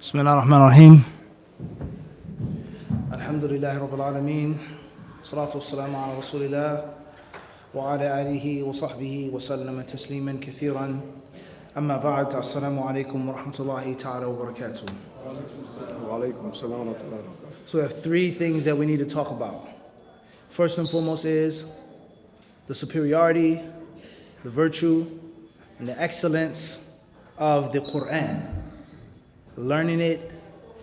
بسم الله الرحمن الرحيم الحمد لله رب العالمين والصلاة والسلام على رسول الله وعلى آله وصحبه وسلم تسليما كثيرا أما بعد السلام عليكم ورحمة الله تعالى وبركاته. So we have three things that we need to talk about. First and foremost is the superiority, the virtue, and the excellence of the Quran. Learning it,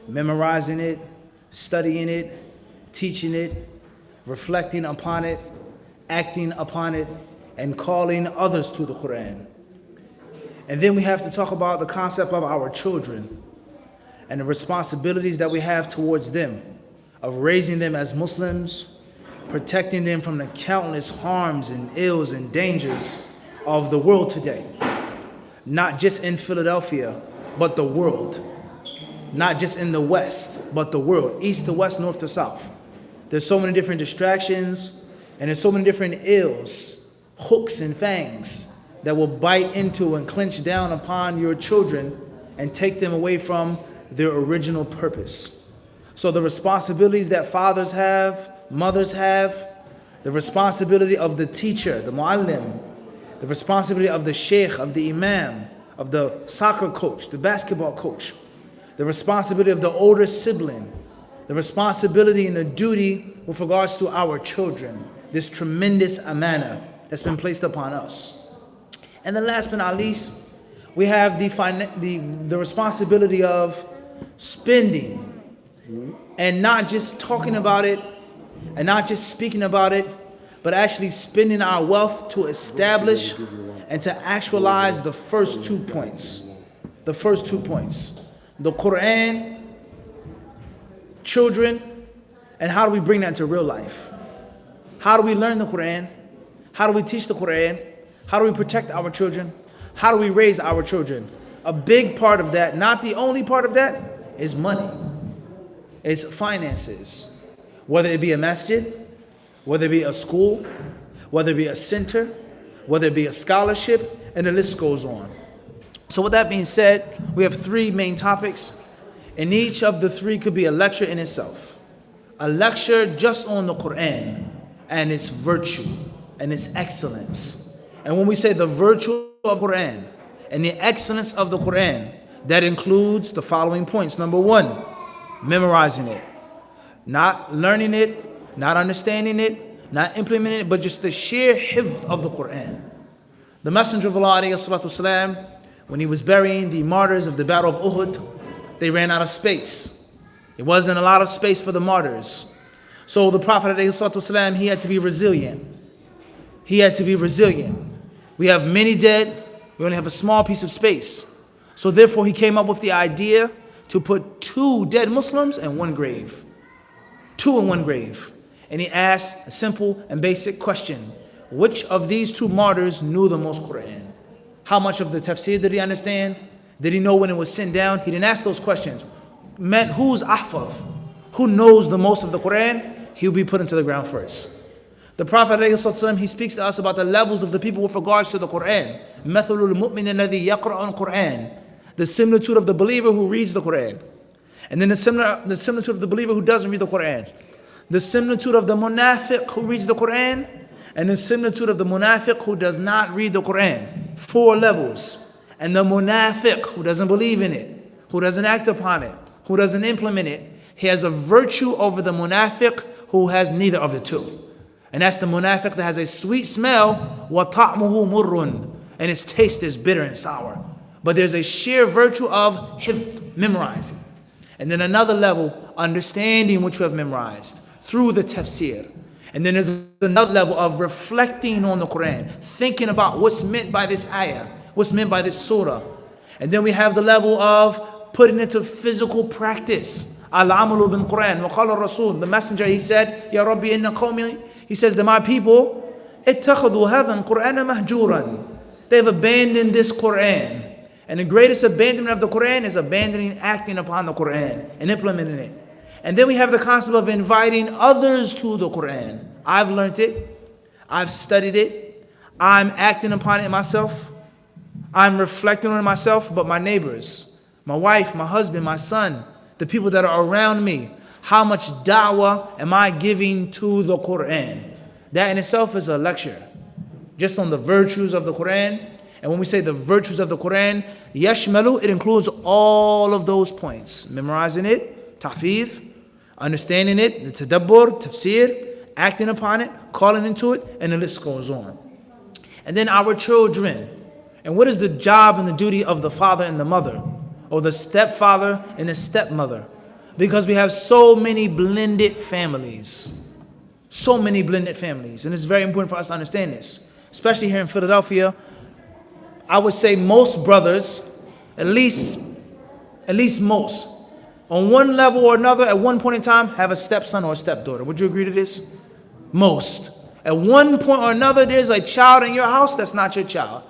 memorizing it, studying it, teaching it, reflecting upon it, acting upon it, and calling others to the Quran. And then we have to talk about the concept of our children and the responsibilities that we have towards them, of raising them as Muslims, protecting them from the countless harms and ills and dangers of the world today. Not just in Philadelphia, but the world. Not just in the West, but the world, east to west, north to south. There's so many different distractions, and there's so many different ills, hooks and fangs that will bite into and clench down upon your children and take them away from their original purpose. So the responsibilities that fathers have, mothers have, the responsibility of the teacher, the muallim, the responsibility of the sheikh, of the imam, of the soccer coach, the basketball coach, the responsibility of the older sibling, the responsibility and the duty with regards to our children, this tremendous amana that's been placed upon us. And then last but not least, we have the responsibility of spending and not just talking about it and not just speaking about it, but actually spending our wealth to establish and to actualize the first 2 points. The first 2 points. The Quran, children, and how do we bring that into real life? How do we learn the Quran? How do we teach the Quran? How do we protect our children? How do we raise our children? A big part of that, not the only part of that, is money. It's finances. Whether it be a masjid, whether it be a school, whether it be a center, whether it be a scholarship, and the list goes on. So with that being said, we have three main topics, and each of the three could be a lecture in itself. A lecture just on the Quran and its virtue and its excellence. And when we say the virtue of Quran and the excellence of the Quran, that includes the following points. Number one, memorizing it. Not learning it, not understanding it, not implementing it, but just the sheer hifd of the Quran. The Messenger of Allah, alayhi salatu wasalam, when he was burying the martyrs of the Battle of Uhud, they ran out of space. There wasn't a lot of space for the martyrs. So the Prophet ﷺ, he had to be resilient. He had to be resilient. We have many dead, we only have a small piece of space. So therefore he came up with the idea to put 2 dead Muslims in one grave. 2 in one grave. And he asked a simple and basic question. Which of these 2 martyrs knew the most Quran? How much of the tafsir did he understand? Did he know when it was sent down? He didn't ask those questions. Meant who's ahfaz? Who knows the most of the Quran? He'll be put into the ground first. The Prophet ﷺ, he speaks to us about the levels of the people with regards to the Quran. مَثَلُ الْمُؤْمِنِ الَّذِي يَقْرَأُ الْقُرْآنِ. The similitude of the believer who reads the Quran. And then the similitude of the believer who doesn't read the Quran. The similitude of the munafiq who reads the Quran. And the similitude of the munafiq who does not read the Quran. 4 levels. And the munafiq who doesn't believe in it, who doesn't act upon it, who doesn't implement it, he has a virtue over the munafiq who has neither of the 2. And that's the munafiq that has a sweet smell, وَطَعْمُهُ مُرٌّ, and its taste is bitter and sour. But there's a sheer virtue of hifd, memorizing. And then another level, understanding what you have memorized through the tafsir. And then there's another level of reflecting on the Quran, thinking about what's meant by this ayah, what's meant by this surah. And then we have the level of putting into physical practice. Al-amalu bin Quran. Wa qala Rasul, the messenger, he said, Ya Rabbi inna qawmi, he says that my people, ittakhadhu hadhan Qur'ana mahjuran. They've abandoned this Quran. And the greatest abandonment of the Quran is abandoning acting upon the Quran and implementing it. And then we have the concept of inviting others to the Quran. I've learned it. I've studied it. I'm acting upon it myself. I'm reflecting on it myself, but my neighbors, my wife, my husband, my son, the people that are around me. How much da'wah am I giving to the Quran? That in itself is a lecture, just on the virtues of the Quran. And when we say the virtues of the Quran, yashmalu, it includes all of those points. Memorizing it, tahfidh, understanding it, the tadabbur, tafsir, acting upon it, calling into it, and the list goes on. And then our children. And what is the job and the duty of the father and the mother? Or the stepfather and the stepmother? Because we have so many blended families. So many blended families. And it's very important for us to understand this. Especially here in Philadelphia. I would say most brothers, at least most, on one level or another, at one point in time, have a stepson or a stepdaughter. Would you agree to this? Most. At one point or another, there's a child in your house that's not your child.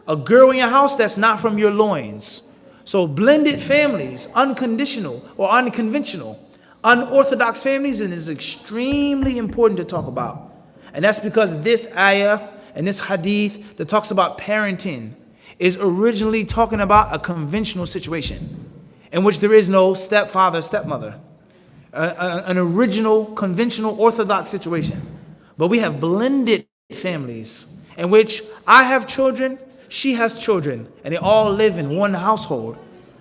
A girl in your house that's not from your loins. So blended families, unconditional or unconventional, unorthodox families, and is extremely important to talk about. And that's because this ayah and this hadith that talks about parenting is originally talking about a conventional situation in which there is no stepfather, stepmother. An original, conventional, orthodox situation. But we have blended families in which I have children, she has children, and they all live in one household.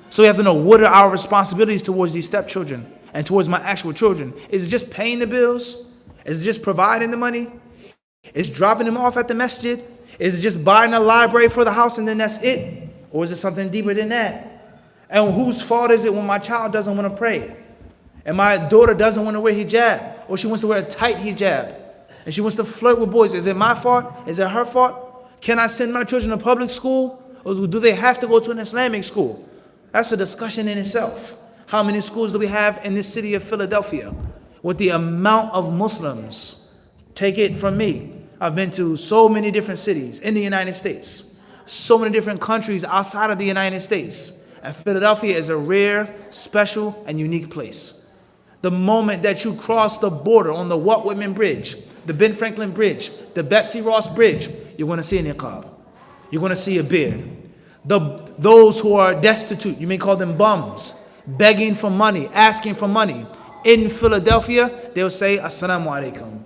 So we have to know, what are our responsibilities towards these stepchildren and towards my actual children? Is it just paying the bills? Is it just providing the money? Is it dropping them off at the masjid? Is it just buying a library for the house and then that's it? Or is it something deeper than that? And whose fault is it when my child doesn't want to pray? And my daughter doesn't want to wear hijab, or she wants to wear a tight hijab, and she wants to flirt with boys? Is it my fault? Is it her fault? Can I send my children to public school, or do they have to go to an Islamic school? That's a discussion in itself. How many schools do we have in this city of Philadelphia? With the amount of Muslims, take it from me, I've been to so many different cities in the United States, so many different countries outside of the United States. And Philadelphia is a rare, special, and unique place. The moment that you cross the border on the Walt Whitman Bridge, the Ben Franklin Bridge, the Betsy Ross Bridge, you're going to see a niqab. You're going to see a beard. Those who are destitute, you may call them bums, begging for money, asking for money. In Philadelphia, they'll say, Assalamu alaikum.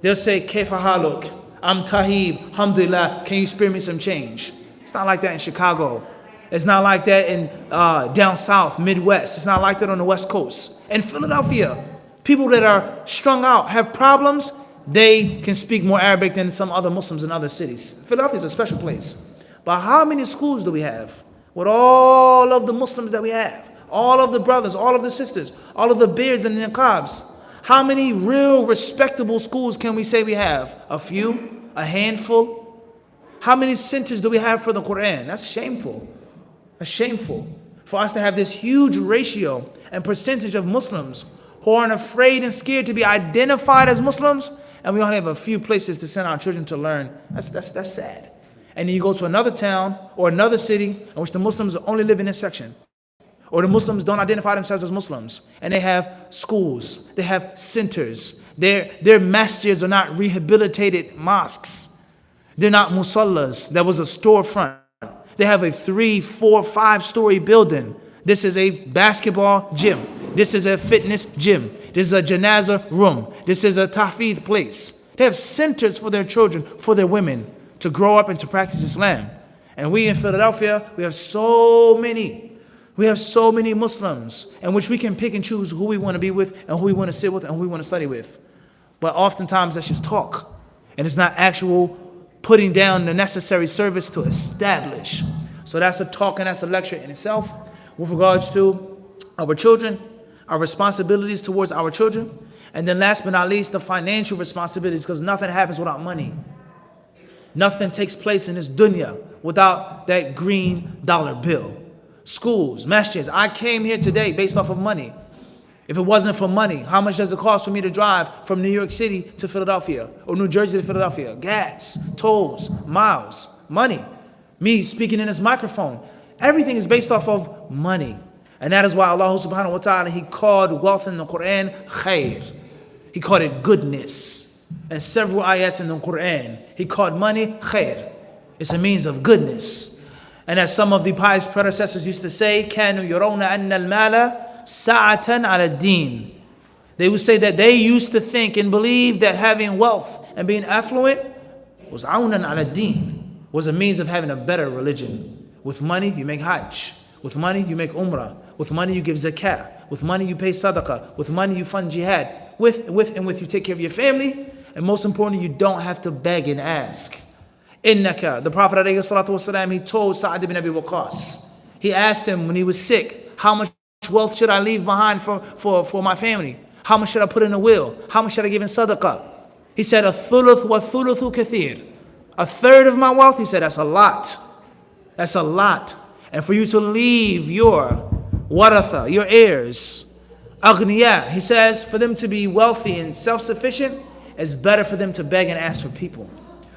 They'll say, Kaifa haluk? I'm Tahib, alhamdulillah, can you spare me some change? It's not like that in Chicago. It's not like that in down south, Midwest. It's not like that on the West Coast. In Philadelphia, people that are strung out, have problems, they can speak more Arabic than some other Muslims in other cities. Philadelphia is a special place. But how many schools do we have with all of the Muslims that we have? All of the brothers, all of the sisters, all of the beards and the niqabs. How many real respectable schools can we say we have? A few? A handful? How many centers do we have for the Quran? That's shameful. That's shameful for us to have this huge ratio and percentage of Muslims who aren't afraid and scared to be identified as Muslims, and we only have a few places to send our children to learn. That's sad. And then you go to another town or another city in which the Muslims only live in this section, or the Muslims don't identify themselves as Muslims, and they have schools, they have centers. Their masjids are not rehabilitated mosques. They're not musallas. That was a storefront. They have a 3, 4, 5-story building. This is a basketball gym. This is a fitness gym. This is a janazah room. This is a tahfidh place. They have centers for their children, for their women, to grow up and to practice Islam. And we in Philadelphia, we have so many Muslims in which we can pick and choose who we want to be with and who we want to sit with and who we want to study with. But oftentimes that's just talk. And it's not actual putting down the necessary service to establish. So that's a talk and that's a lecture in itself with regards to our children, our responsibilities towards our children, and then last but not least, the financial responsibilities, because nothing happens without money. Nothing takes place in this dunya without that green dollar bill. Schools, masjids. I came here today based off of money. If it wasn't for money, how much does it cost for me to drive from New York City to Philadelphia or New Jersey to Philadelphia? Gas, tolls, miles, money. Me speaking in this microphone. Everything is based off of money. And that is why Allah subhanahu wa ta'ala, He called wealth in the Quran khair. He called it goodness. And several ayats in the Quran, He called money khair. It's a means of goodness. And as some of the pious predecessors used to say, كَانُوا يَرَوْنَ أَنَّ الْمَالَ سَاعَةً عَلَى الدِّينِ. They would say that they used to think and believe that having wealth and being affluent was عَوْنًا عَلى الدِّينِ, was a means of having a better religion. With money, you make hajj. With money, you make umrah. With money, you give zakah. With money, you pay sadaqah. With money, you fund jihad. With you take care of your family. And most importantly, you don't have to beg and ask. Innaka, the Prophet ﷺ, he told Sa'ad ibn Abi Waqqas, he asked him when he was sick, how much wealth should I leave behind for my family? How much should I put in a will? How much should I give in sadaqah? He said, "Thuluth wa thuluthu kathir." A third of my wealth, he said, that's a lot. That's a lot. And for you to leave your waratha, your heirs, aghniya, he says, for them to be wealthy and self-sufficient, it's better for them to beg and ask for people.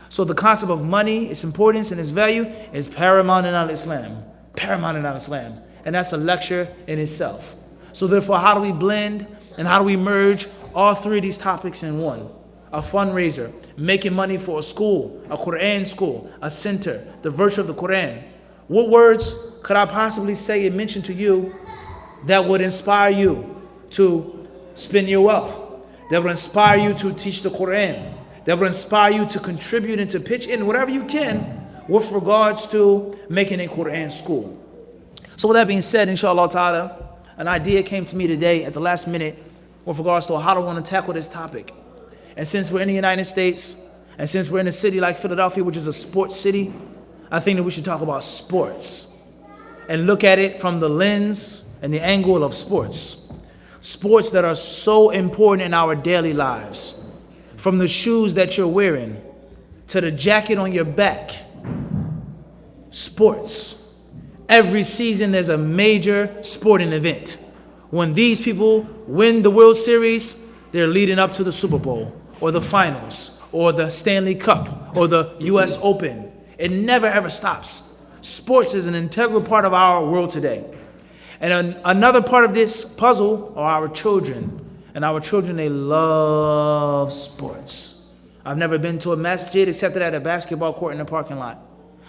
So the concept of money, its importance and its value is paramount in al-Islam. Paramount in al-Islam. And that's a lecture in itself. So therefore, how do we blend and how do we merge all three of these topics in one? A fundraiser, making money for a school, a Quran school, a center, the virtue of the Quran. What words could I possibly say and mention to you that would inspire you to spend your wealth, that would inspire you to teach the Quran, that would inspire you to contribute and to pitch in whatever you can with regards to making a Quran school? So with that being said, inshallah ta'ala, an idea came to me today at the last minute with regards to how do I want to tackle this topic. And since we're in the United States, and since we're in a city like Philadelphia, which is a sports city, I think that we should talk about sports and look at it from the lens and the angle of sports. Sports that are so important in our daily lives. From the shoes that you're wearing to the jacket on your back. Sports. Every season there's a major sporting event. When these people win the World Series, they're leading up to the Super Bowl or the finals or the Stanley Cup or the US Open. It never ever stops. Sports is an integral part of our world today. And another part of this puzzle are our children. And our children, they love sports. I've never been to a masjid except at a basketball court in the parking lot.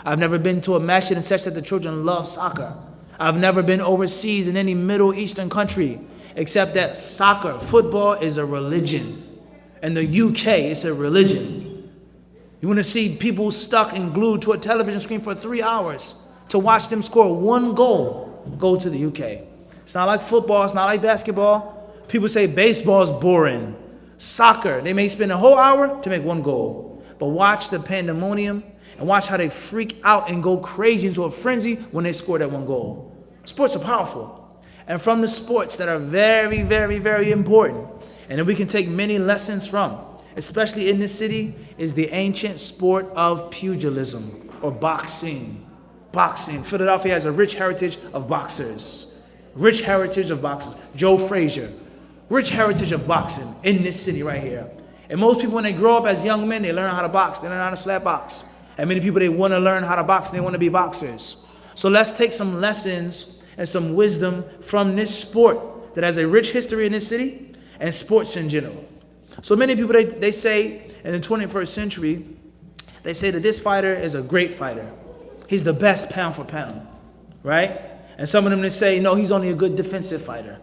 I've never been to a masjid except that the children love soccer. I've never been overseas in any Middle Eastern country except that soccer, football is a religion. In the UK, it's a religion. You want to see people stuck and glued to a television screen for 3 hours to watch them score one goal, go to the UK. It's not like football, it's not like basketball. People say baseball is boring. Soccer, they may spend a whole hour to make one goal. But watch the pandemonium and watch how they freak out and go crazy into a frenzy when they score that one goal. Sports are powerful. And from the sports that are very, very, very important, and that we can take many lessons from, especially in this city, is the ancient sport of pugilism or boxing. Boxing. Philadelphia has a rich heritage of boxers. Rich heritage of boxers. Joe Frazier. Rich heritage of boxing in this city right here. And most people, when they grow up as young men, they learn how to box. They learn how to slap box. And many people, they want to learn how to box and they want to be boxers. So let's take some lessons and some wisdom from this sport that has a rich history in this city and sports in general. So many people, they say in the 21st century, they say that this fighter is a great fighter. He's the best pound for pound, right? And some of them, they say, no, he's only a good defensive fighter,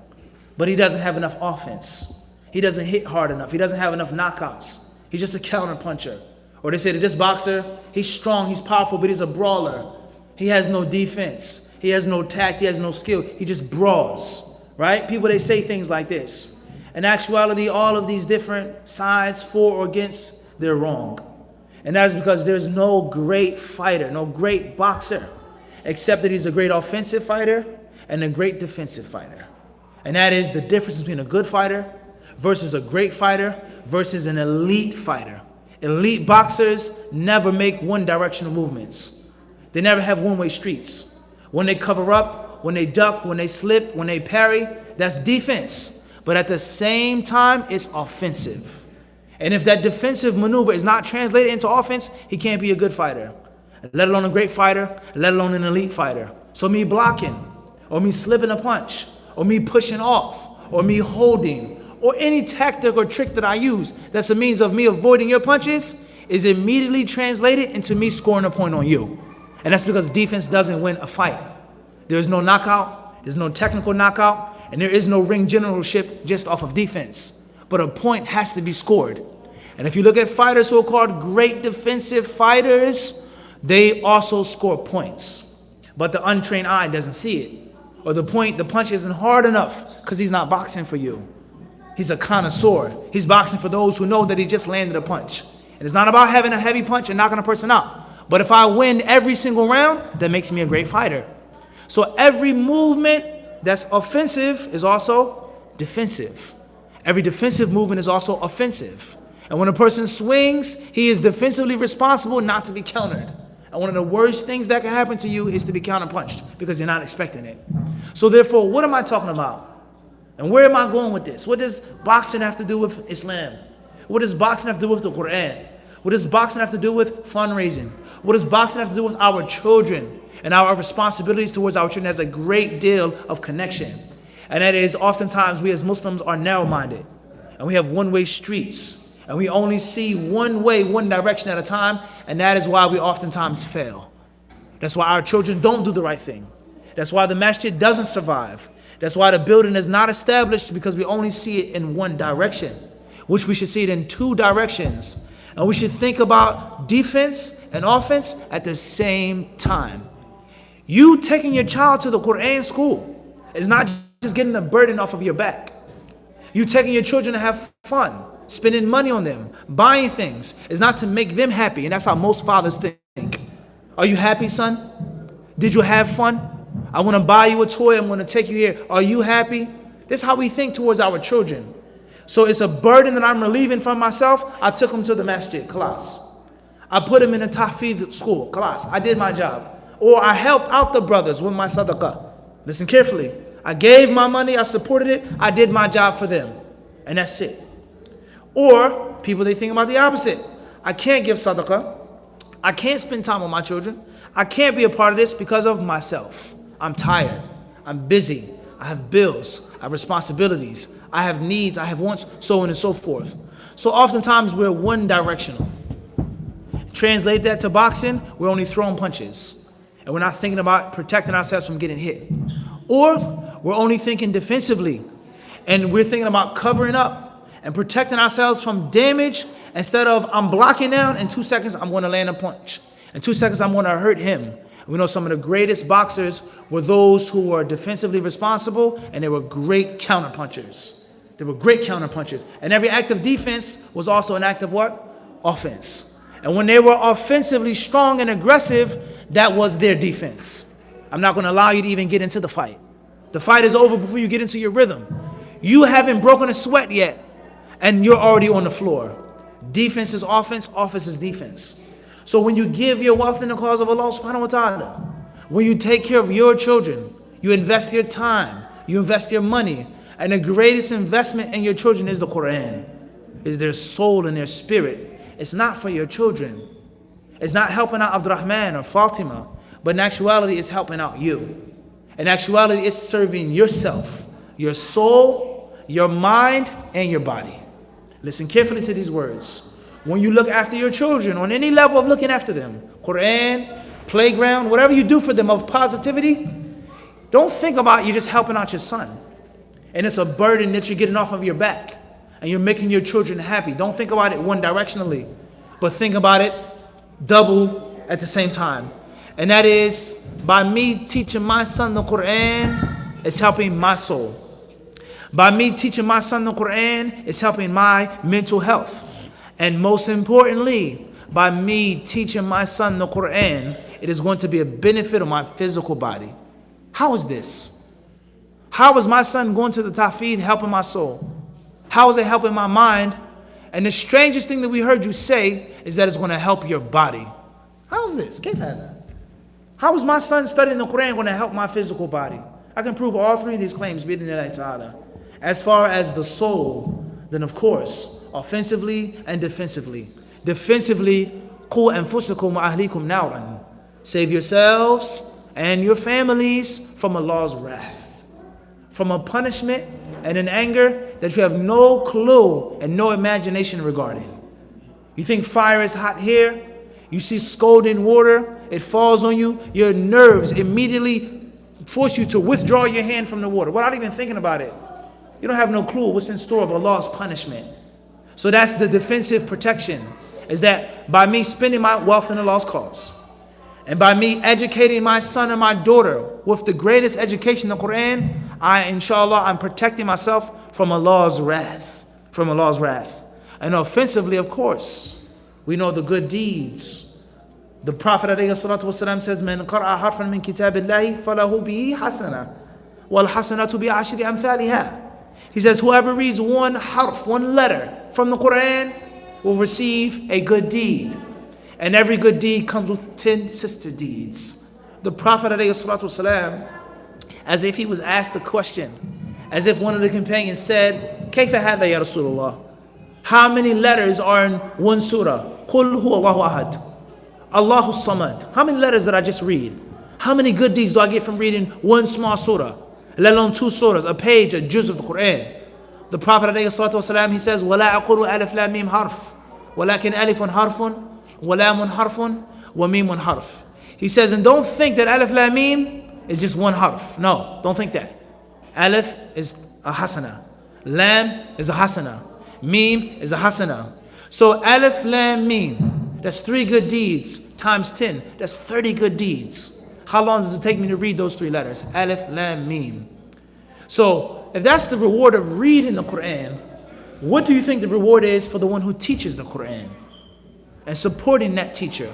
but he doesn't have enough offense. He doesn't hit hard enough. He doesn't have enough knockouts. He's just a counter puncher. Or they say that this boxer, he's strong, he's powerful, but he's a brawler. He has no defense. He has no tact. He has no skill. He just brawls, right? People, they say things like this. In actuality, all of these different sides, for or against, they're wrong. And that is because there's no great fighter, no great boxer, except that he's a great offensive fighter and a great defensive fighter. And that is the difference between a good fighter versus a great fighter versus an elite fighter. Elite boxers never make one-directional movements. They never have one-way streets. When they cover up, when they duck, when they slip, when they parry, that's defense. But at the same time, it's offensive. And if that defensive maneuver is not translated into offense, he can't be a good fighter, let alone a great fighter, let alone an elite fighter. So me blocking, or me slipping a punch, or me pushing off, or me holding, or any tactic or trick that I use that's a means of me avoiding your punches is immediately translated into me scoring a point on you. And that's because defense doesn't win a fight. There is no knockout, there's no technical knockout, and there is no ring generalship just off of defense. But a point has to be scored. And if you look at fighters who are called great defensive fighters, they also score points. But the untrained eye doesn't see it. Or the punch isn't hard enough because he's not boxing for you. He's a connoisseur. He's boxing for those who know that he just landed a punch. And it's not about having a heavy punch and knocking a person out. But if I win every single round, that makes me a great fighter. So every movement that's offensive is also defensive. Every defensive movement is also offensive. And when a person swings, he is defensively responsible not to be countered. And one of the worst things that can happen to you is to be counterpunched because you're not expecting it. So therefore, what am I talking about? And where am I going with this? What does boxing have to do with Islam? What does boxing have to do with the Quran? What does boxing have to do with fundraising? What does boxing have to do with our children and our responsibilities towards our children? Has a great deal of connection. And that is, oftentimes we as Muslims are narrow-minded. And we have one-way streets. And we only see one way, one direction at a time. And that is why we oftentimes fail. That's why our children don't do the right thing. That's why the masjid doesn't survive. That's why the building is not established, because we only see it in one direction, which we should see it in two directions. And we should think about defense and offense at the same time. You taking your child to the Quran school is not just getting the burden off of your back. You taking your children to have fun, spending money on them, buying things, is not to make them happy. And that's how most fathers think. Are you happy, son? Did you have fun? I want to buy you a toy. I'm going to take you here. Are you happy? That's how we think towards our children. So it's a burden that I'm relieving from myself. I took them to the masjid class. I put them in a tahfidh school class. I did my job. Or I helped out the brothers with my sadaqah. Listen carefully. I gave my money. I supported it. I did my job for them. And that's it. Or people, they think about the opposite. I can't give sadaqah. I can't spend time with my children. I can't be a part of this because of myself. I'm tired. I'm busy. I have bills. I have responsibilities. I have needs. I have wants, so on and so forth. So oftentimes we're one directional. Translate that to boxing, we're only throwing punches. And we're not thinking about protecting ourselves from getting hit. Or we're only thinking defensively. And we're thinking about covering up and protecting ourselves from damage, instead of I'm blocking down, in 2 seconds I'm going to land a punch. In 2 seconds I'm going to hurt him. We know some of the greatest boxers were those who were defensively responsible, and they were great counterpunchers. They were great counterpunchers. And every act of defense was also an act of what? Offense. And when they were offensively strong and aggressive, that was their defense. I'm not going to allow you to even get into the fight. The fight is over before you get into your rhythm. You haven't broken a sweat yet, and you're already on the floor. Defense is offense, offense is defense. So when you give your wealth in the cause of Allah subhanahu wa ta'ala, when you take care of your children, you invest your time, you invest your money, and the greatest investment in your children is the Quran, is their soul and their spirit. It's not for your children. It's not helping out Abdurrahman or Fatima, but in actuality, it's helping out you. In actuality, it's serving yourself, your soul, your mind, and your body. Listen carefully to these words. When you look after your children, on any level of looking after them, Quran, playground, whatever you do for them of positivity, don't think about you just helping out your son. And it's a burden that you're getting off of your back. And you're making your children happy. Don't think about it one directionally, but think about it double at the same time. And that is, by me teaching my son the Quran, it's helping my soul. By me teaching my son the Quran, it's helping my mental health. And most importantly, by me teaching my son the Quran, it is going to be a benefit of my physical body. How is this? How is my son going to the tahfidh helping my soul? How is it helping my mind? And the strangest thing that we heard you say is that it's going to help your body. How is this? How is my son studying the Quran going to help my physical body? I can prove all three of these claims. As far as the soul, then of course, offensively and defensively. Defensively, qu anfusakum wa ahlikum naran. Save yourselves and your families from Allah's wrath, from a punishment and an anger that you have no clue and no imagination regarding. You think fire is hot here? You see scalding water, it falls on you, your nerves immediately force you to withdraw your hand from the water without even thinking about it. You don't have no clue what's in store of Allah's punishment. So that's the defensive protection, is that by me spending my wealth in Allah's cause, and by me educating my son and my daughter with the greatest education, the Quran, I'm protecting myself from Allah's wrath. From Allah's wrath. And offensively, of course, we know the good deeds. The Prophet ﷺ says, "Man qara'a harfan min kitabillahi falahu bihi hasana, wal hasanatu bi ashri amthaliha." He says, whoever reads one harf, one letter from the Quran will receive a good deed. And every good deed comes with 10 sister deeds. The Prophet ﷺ, as if he was asked the question, as if one of the companions said, "Kayfa hadha ya Rasulullah?" How many letters are in one surah? Qul huwa Allahu ahad. Allahu samad. How many letters did I just read? How many good deeds do I get from reading one small surah? Let alone 2 surahs, a page, a juz of the Quran. The Prophet ﷺ, he says, وَلَا أَقُولُ أَلِفْ لَام مِيم حَرْفٌ وَلَكِنْ أَلِفٌ حَرْفٌ وَلَامٌ حَرْفٌ وَمِيمٌ حَرْفٌ. He says, and don't think that Alif Lam Mim is just one harf. No, don't think that. Alif is a hasana. Lam is a hasana. Mim is a hasana. So Alif Lam Mim, that's 3 good deeds times 10. That's 30 good deeds. How long does it take me to read those 3 letters? Alif Lam Mim. So if that's the reward of reading the Quran, what do you think the reward is for the one who teaches the Quran and supporting that teacher?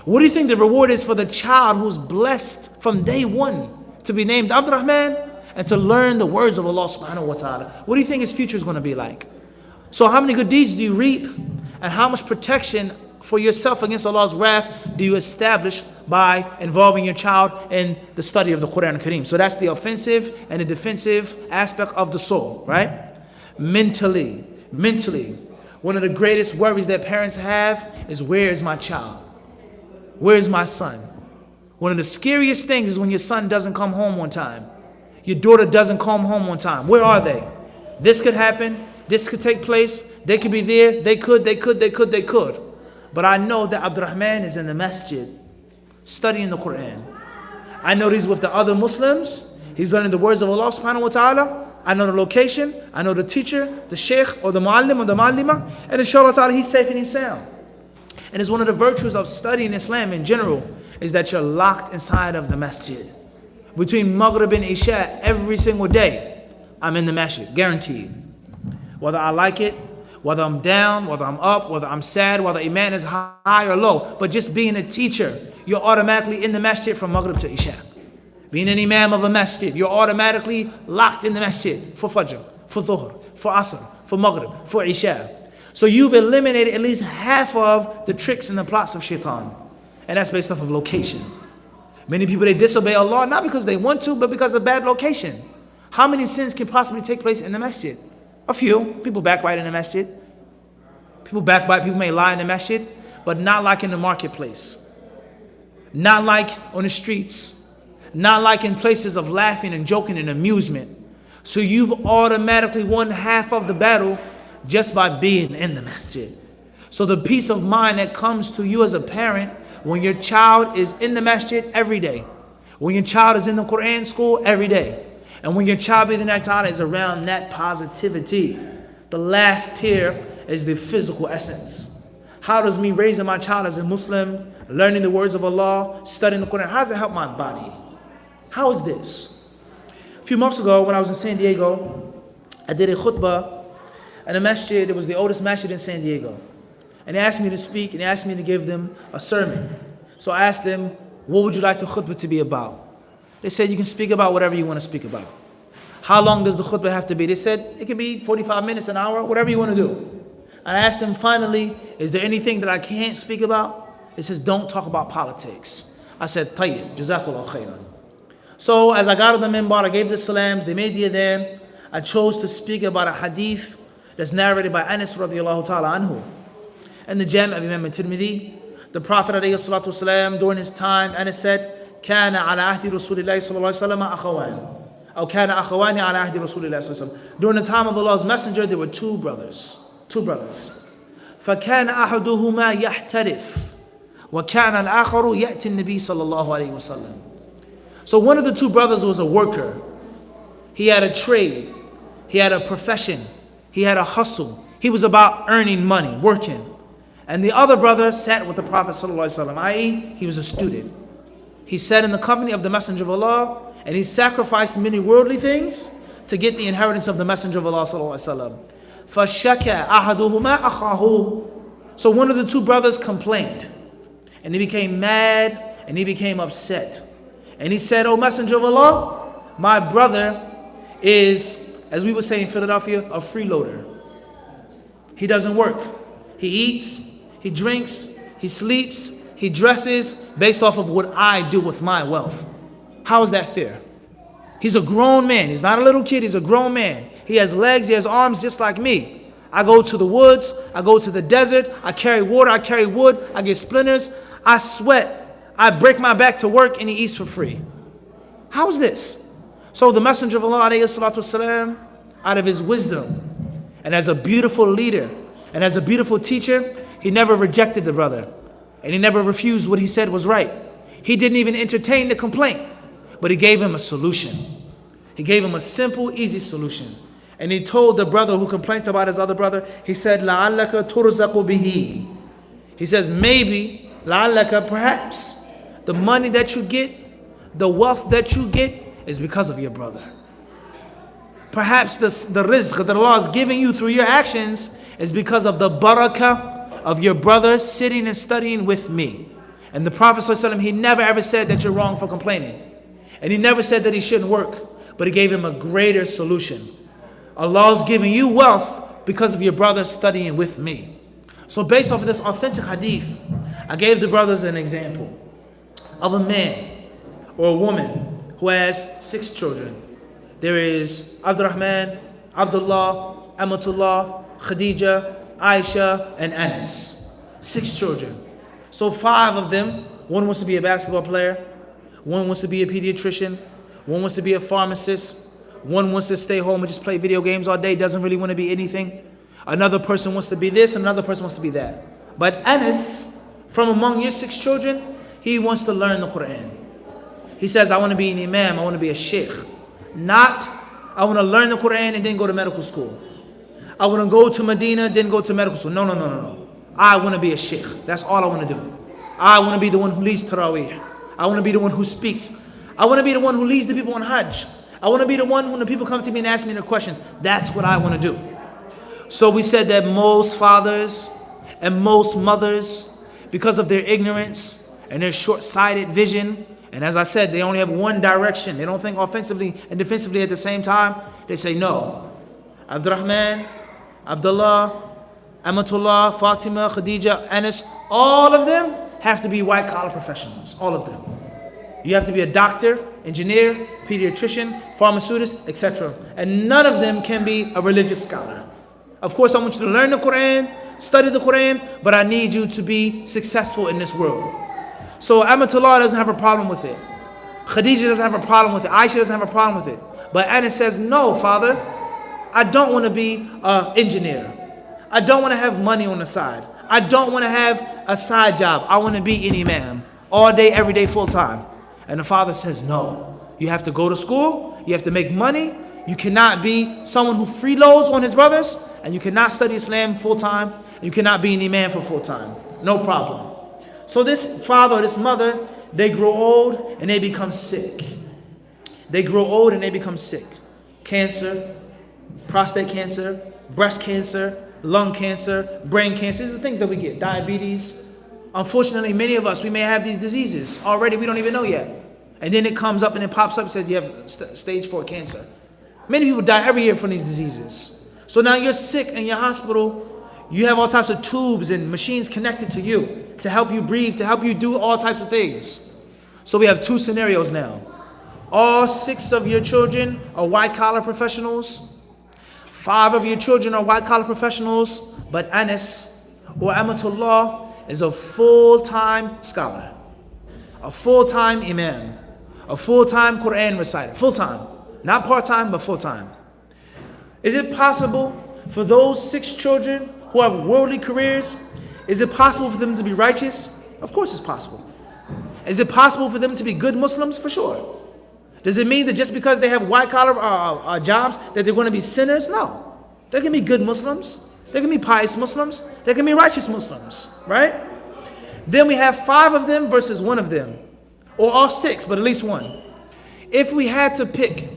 What do you think the reward is for the child who's blessed from day one to be named Abdurrahman and to learn the words of Allah subhanahu wa ta'ala? What do you think his future is going to be like? So how many good deeds do you reap, and how much protection for yourself against Allah's wrath do you establish by involving your child in the study of the Quran Kareem? So that's the offensive and the defensive aspect of the soul, right? Mentally, one of the greatest worries that parents have is, where is my child? Where is my son? One of the scariest things is when your son doesn't come home on time. Your daughter doesn't come home on time. Where are they? This could happen. This could take place. They could be there. They could. But I know that Abdurrahman is in the masjid studying the Quran. I know he's with the other Muslims. He's learning the words of Allah subhanahu wa ta'ala. I know the location. I know the teacher, the sheikh, or the muallim, or the muallima. And inshallah ta'ala, he's safe and he's sound. And it's one of the virtues of studying Islam in general, is that you're locked inside of the masjid. Between Maghrib and Isha, every single day, I'm in the masjid, guaranteed. Whether I like it, whether I'm down, whether I'm up, whether I'm sad, whether iman is high or low. But just being a teacher, you're automatically in the masjid from Maghrib to Isha. Being an imam of a masjid, you're automatically locked in the masjid for Fajr, for Dhuhr, for Asr, for Maghrib, for Isha. So you've eliminated at least half of the tricks and the plots of shaitan. And that's based off of location. Many people, they disobey Allah not because they want to, but because of bad location. How many sins can possibly take place in the masjid? A few. People backbite in the masjid. People may lie in the masjid, but not like in the marketplace. Not like on the streets. Not like in places of laughing and joking and amusement. So you've automatically won half of the battle just by being in the masjid. So the peace of mind that comes to you as a parent when your child is in the masjid every day, when your child is in the Quran school every day, and when your child is around that positivity. The last tier is the physical essence. How does me raising my child as a Muslim, learning the words of Allah, studying the Quran, how does it help my body? How is this? A few months ago when I was in San Diego, I did a khutbah in a masjid. It was the oldest masjid in San Diego. And they asked me to speak, and they asked me to give them a sermon. So I asked them, what would you like the khutbah to be about? They said, you can speak about whatever you want to speak about. How long does the khutbah have to be? They said, it can be 45 minutes, an hour, whatever you want to do. And I asked them finally, is there anything that I can't speak about? They says, don't talk about politics. I said, tayyib, jazakallah khairan. So as I got on the minbar, I gave the salams, they made the adhan. I chose to speak about a hadith that's narrated by Anas radiallahu ta'ala anhu. And the Jam' of Imam Tirmidhi, the Prophet ﷺ, during his time, Anas said, كان على عهد رسول الله صلى الله عليه وسلم أخوان أو كان أخوان على عهد رسول الله صلى الله عليه وسلم. During the time of Allah's Messenger, there were two brothers. فكان أحدهما يحترف وَكَانَ الْآخَرُ يَأْتِ النَّبِي صلى الله عليه وسلم. So one of the two brothers was a worker. He had a trade. He had a profession. He had a hustle. He was about earning money, working. And the other brother sat with the Prophet ﷺ, i.e., he was a student. He sat in the company of the Messenger of Allah, and he sacrificed many worldly things to get the inheritance of the Messenger of Allah ﷺ. فَشَكَى أَحَدُهُمَا أَخَاهُ. So one of the two brothers complained, and he became mad, and he became upset. And he said, "O Messenger of Allah, my brother is, as we would say in Philadelphia, a freeloader. He doesn't work. He eats, he drinks, he sleeps, he dresses based off of what I do with my wealth. How is that fair? He's a grown man. He's not a little kid. He's a grown man. He has legs, he has arms just like me. I go to the woods, I go to the desert, I carry water, I carry wood, I get splinters, I sweat, I break my back to work, and he eats for free. How is this?" So the Messenger of Allah, alayhi salatu wasalam, out of his wisdom, and as a beautiful leader, and as a beautiful teacher, he never rejected the brother. And he never refused what he said was right. He didn't even entertain the complaint, but he gave him a solution. He gave him a simple, easy solution. And he told the brother who complained about his other brother, he said, لَعَلَّكَ تُرْزَقُ بِهِ. He says, maybe, لَعَلَّكَ, perhaps, the money that you get, the wealth that you get is because of your brother. Perhaps the rizq that Allah is giving you through your actions is because of the barakah of your brother sitting and studying with me. And the Prophet ﷺ, he never ever said that you're wrong for complaining. And he never said that he shouldn't work, but he gave him a greater solution. Allah's giving you wealth because of your brother studying with me. So based off of this authentic hadith, I gave the brothers an example of a man or a woman who has 6 children. There is Abdurrahman, Abdullah, Amatullah, Khadija, Aisha, and Anas. 6 children. So 5 of them, one wants to be a basketball player, one wants to be a pediatrician, one wants to be a pharmacist, one wants to stay home and just play video games all day, doesn't really want to be anything. Another person wants to be this, another person wants to be that. But Anas, from among your 6 children, he wants to learn the Quran. He says, I want to be an imam, I want to be a sheikh. Not, I want to learn the Quran and then go to medical school. I want to go to Medina, then go to medical school. No. I want to be a sheikh. That's all I want to do. I want to be the one who leads Taraweeh. I want to be the one who speaks. I want to be the one who leads the people on Hajj. I want to be the one when the people come to me and ask me their questions. That's what I want to do. So we said that most fathers and most mothers, because of their ignorance and their short-sighted vision, and as I said, they only have one direction. They don't think offensively and defensively at the same time. They say, no. Abdurrahman, Abdullah, Amatullah, Fatima, Khadija, Anas, all of them have to be white-collar professionals. All of them. You have to be a doctor, engineer, pediatrician, pharmaceutist, etc. And none of them can be a religious scholar. Of course, I want you to learn the Quran, study the Quran, but I need you to be successful in this world. So Amatullah doesn't have a problem with it. Khadija doesn't have a problem with it. Aisha doesn't have a problem with it. But Anas says, no, father, I don't want to be an engineer. I don't want to have money on the side. I don't want to have a side job. I want to be an imam all day, every day, full time. And the father says, no, you have to go to school. You have to make money. You cannot be someone who freeloads on his brothers, and you cannot study Islam full time. You cannot be an imam for full time. No problem. So this father or this mother, they grow old and they become sick. They grow old and they become sick. Cancer, prostate cancer, breast cancer, lung cancer, brain cancer. These are the things that we get. Diabetes. Unfortunately, many of us, we may have these diseases already. We don't even know yet. And then it comes up and it pops up and says you have stage 4 cancer. Many people die every year from these diseases. So now you're sick in your hospital. You have all types of tubes and machines connected to you to help you breathe, to help you do all types of things. So we have 2 scenarios now. All 6 of your children are white-collar professionals. 5 of your children are white-collar professionals, but Anas or Amatullah is a full-time scholar, a full-time imam, a full-time Quran reciter, full-time, not part-time, but full-time. Is it possible for those 6 children who have worldly careers, is it possible for them to be righteous? Of course it's possible. Is it possible for them to be good Muslims? For sure. Does it mean that just because they have white-collar jobs that they're going to be sinners? No. They can be good Muslims. They can be pious Muslims. They can be righteous Muslims, right? Then we have 5 of them versus 1 of them. Or all 6, but at least 1. If we had to pick,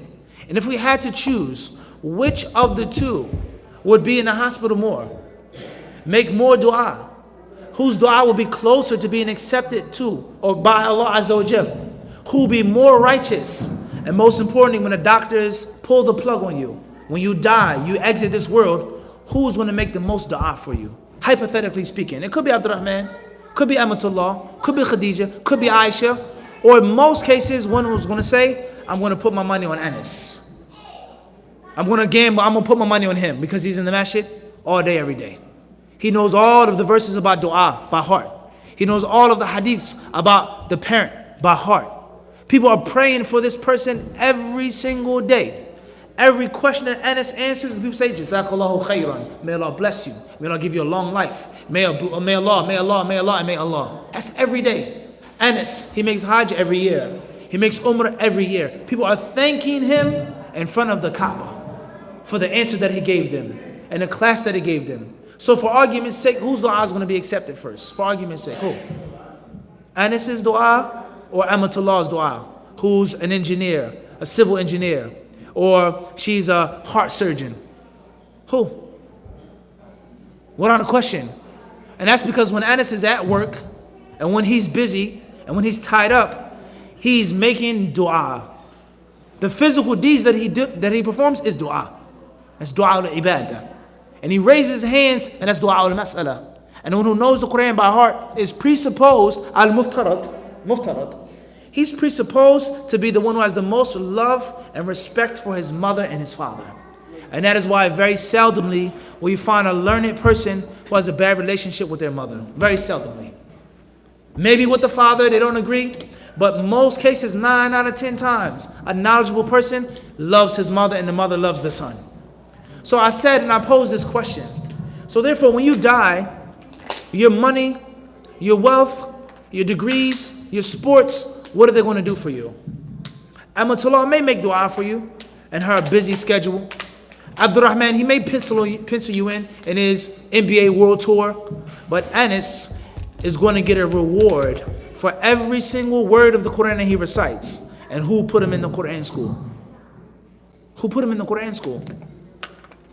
and if we had to choose, which of the 2 would be in the hospital more? Make more dua. Whose dua will be closer to being accepted to or by Allah Azza wa Jal? Who will be more righteous? And most importantly, when the doctors pull the plug on you, when you die, you exit this world, who is going to make the most dua for you? Hypothetically speaking, it could be Abdurrahman, could be Amatullah, could be Khadija, could be Aisha, or in most cases, one who's going to say, I'm going to put my money on Anas. I'm going to gamble, I'm going to put my money on him because he's in the masjid all day, every day. He knows all of the verses about dua by heart. He knows all of the hadiths about the parent by heart. People are praying for this person every single day. Every question that Anas answers, the people say, Jazakallahu khairan. May Allah bless you. May Allah give you a long life. May Allah, may Allah, and may Allah. That's every day. Anas, he makes Hajj every year. He makes Umrah every year. People are thanking him in front of the Kaaba for the answer that he gave them and the class that he gave them. So for argument's sake, whose dua is going to be accepted first? For argument's sake, who? Anas's dua or Amatullah's dua? Who's an engineer, a civil engineer, or she's a heart surgeon? Who? What on the question? And that's because when Anas is at work, and when he's busy, and when he's tied up, he's making dua. The physical deeds that he performs is dua. That's dua al-ibadah. And he raises his hands, and that's dua al-mas'ala. And the one who knows the Quran by heart is presupposed, al-muftarad. He's presupposed to be the one who has the most love and respect for his mother and his father. And that is why very seldomly will you find a learned person who has a bad relationship with their mother. Very seldomly. Maybe with the father, they don't agree. But most cases, 9 out of 10 times, a knowledgeable person loves his mother and the mother loves the son. So I said, and I posed this question. So therefore, when you die, your money, your wealth, your degrees, your sports, what are they going to do for you? Amatullah may make dua for you and her busy schedule. Abdurrahman, he may pencil you in his NBA World Tour. But Anas is going to get a reward for every single word of the Quran that he recites. And who put him in the Quran school? Who put him in the Quran school?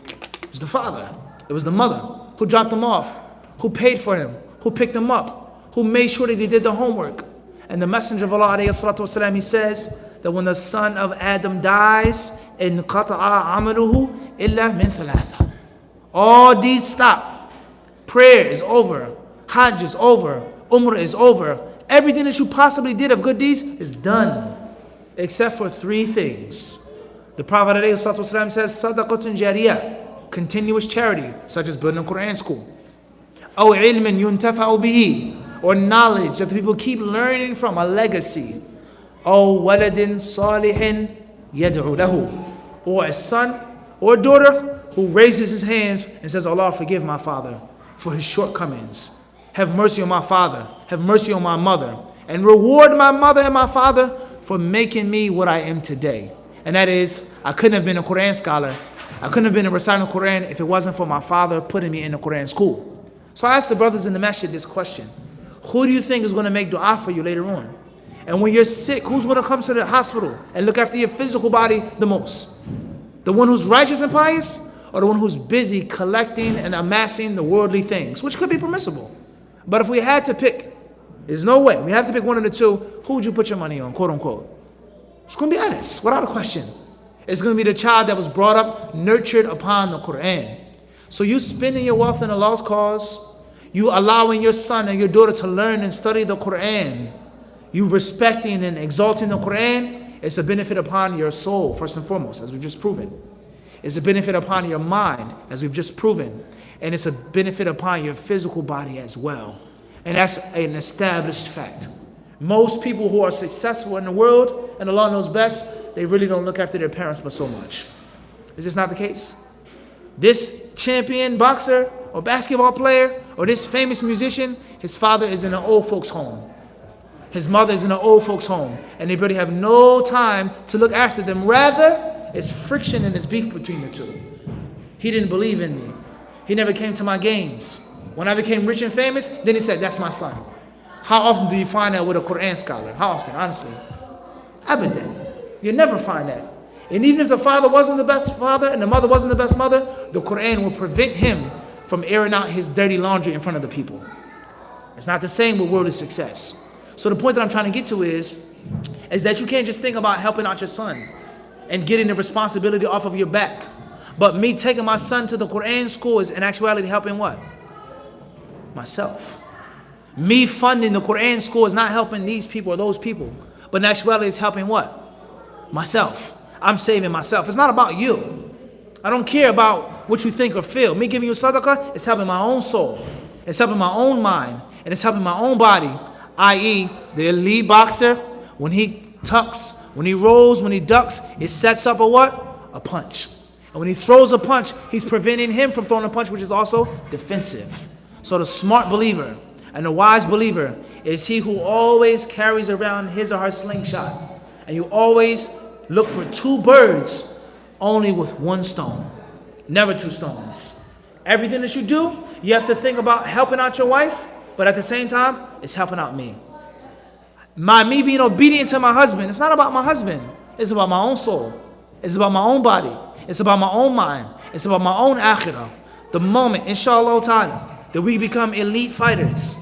It was the father. It was the mother who dropped him off, who paid for him, who picked him up, who made sure that he did the homework. And the Messenger of Allah ﷺ, he says that when the son of Adam dies, in qata'a amaluhu illa min thalatha. All these stop. Prayer is over. Hajj is over. Umrah is over. Everything that you possibly did of good deeds is done. Except for 3 things. The Prophet ﷺ says, sadaqatun jariyah. Continuous charity, such as building a Quran school. Aw ilmin yuntafa'u bihi. Or knowledge that the people keep learning from, a legacy. Aw waladin salihin yad'u lahu. Or a son or a daughter who raises his hands and says, Allah, forgive my father for his shortcomings. Have mercy on my father. Have mercy on my mother. And reward my mother and my father for making me what I am today. And that is, I couldn't have been a Quran scholar. I couldn't have been a reciting the Quran if it wasn't for my father putting me in the Quran school. So I asked the brothers in the masjid this question. Who do you think is going to make dua for you later on? And when you're sick, who's going to come to the hospital and look after your physical body the most? The one who's righteous and pious, or the one who's busy collecting and amassing the worldly things, which could be permissible. But if we had to pick, there's no way. We have to pick one of the 2. Who would you put your money on, quote unquote? It's going to be Anas, without a question. It's going to be the child that was brought up, nurtured upon the Quran. So you spending your wealth in Allah's cause, you allowing your son and your daughter to learn and study the Quran, you respecting and exalting the Quran, it's a benefit upon your soul, first and foremost, as we've just proven. It's a benefit upon your mind, as we've just proven. And it's a benefit upon your physical body as well. And that's an established fact. Most people who are successful in the world, and Allah knows best, they really don't look after their parents but so much. Is this not the case? This champion boxer or basketball player or this famous musician, his father is in an old folks home. His mother is in an old folks home. And they really have no time to look after them. Rather, it's friction and it's beef between the two. He didn't believe in me. He never came to my games. When I became rich and famous, then he said, that's my son. How often do you find that with a Quran scholar? How often, honestly? Abadan. You never find that. And even if the father wasn't the best father and the mother wasn't the best mother, the Quran will prevent him from airing out his dirty laundry in front of the people. It's not the same with worldly success. So the point that I'm trying to get to is that you can't just think about helping out your son and getting the responsibility off of your back. But me taking my son to the Quran school is in actuality helping what? Myself. Me funding the Quran school is not helping these people or those people. But in actuality it's helping what? Myself. I'm saving myself. It's not about you. I don't care about what you think or feel. Me giving you sadaqah, it's helping my own soul. It's helping my own mind. And it's helping my own body. I.e., the elite boxer, when he tucks, when he rolls, when he ducks, it sets up a what? A punch. And when he throws a punch, he's preventing him from throwing a punch, which is also defensive. So the smart believer and the wise believer is he who always carries around his or her slingshot. And you always look for two birds only with one stone, never two stones. Everything that you do, you have to think about helping out your wife, but at the same time, it's helping out me. Me being obedient to my husband, it's not about my husband. It's about my own soul. It's about my own body. It's about my own mind. It's about my own akhirah. The moment, inshallah ta'ala, that we become elite fighters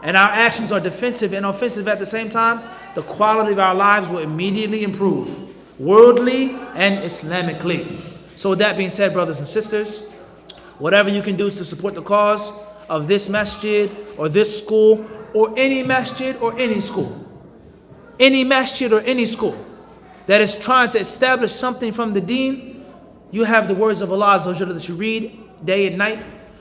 and our actions are defensive and offensive at the same time, the quality of our lives will immediately improve, worldly and Islamically. So with that being said, brothers and sisters, whatever you can do to support the cause of this masjid or this school or any masjid or any school, any masjid or any school that is trying to establish something from the deen, you have the words of Allah Azza wa Jalla that you read day and night,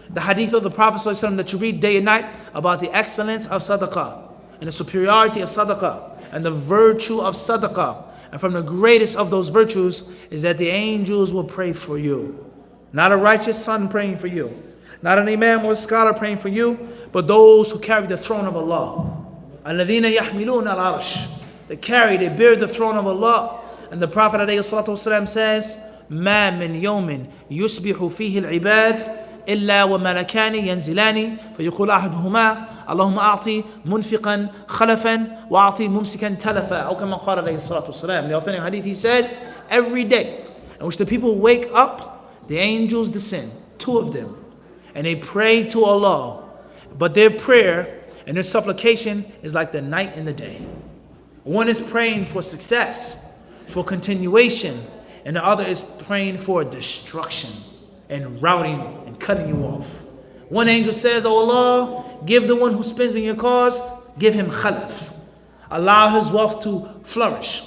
the hadith of the Prophet Sallallahu Alaihi Wasallam that you read day and night about the excellence of sadaqah and the superiority of sadaqah and the virtue of sadaqah. And from the greatest of those virtues is that the angels will pray for you. Not a righteous son praying for you, not an imam or a scholar praying for you, but those who carry the throne of Allah. الَّذِينَ يَحْمِلُونَ الْعَرْشِ. They bear the throne of Allah. And the Prophet ﷺ says, مَا مِنْ يَوْمٍ يُصْبِحُ فِيهِ الْعِبَادِ إلا وملكان ينزلان فيقول أحدهما اللهم أعطي منفقا خلفا وأعطي ممسكا تلفا أو كما قال عليه الصلاة والسلام. The authentic hadith, he said, every day in which the people wake up, the angels descend, two of them, and they pray to Allah. But their prayer and their supplication is like the night and the day. One is praying for success, for continuation, and the other is praying for destruction and routing and cutting you off. One angel says, oh Allah, give the one who spends in your cause, give him khalaf. Allow his wealth to flourish.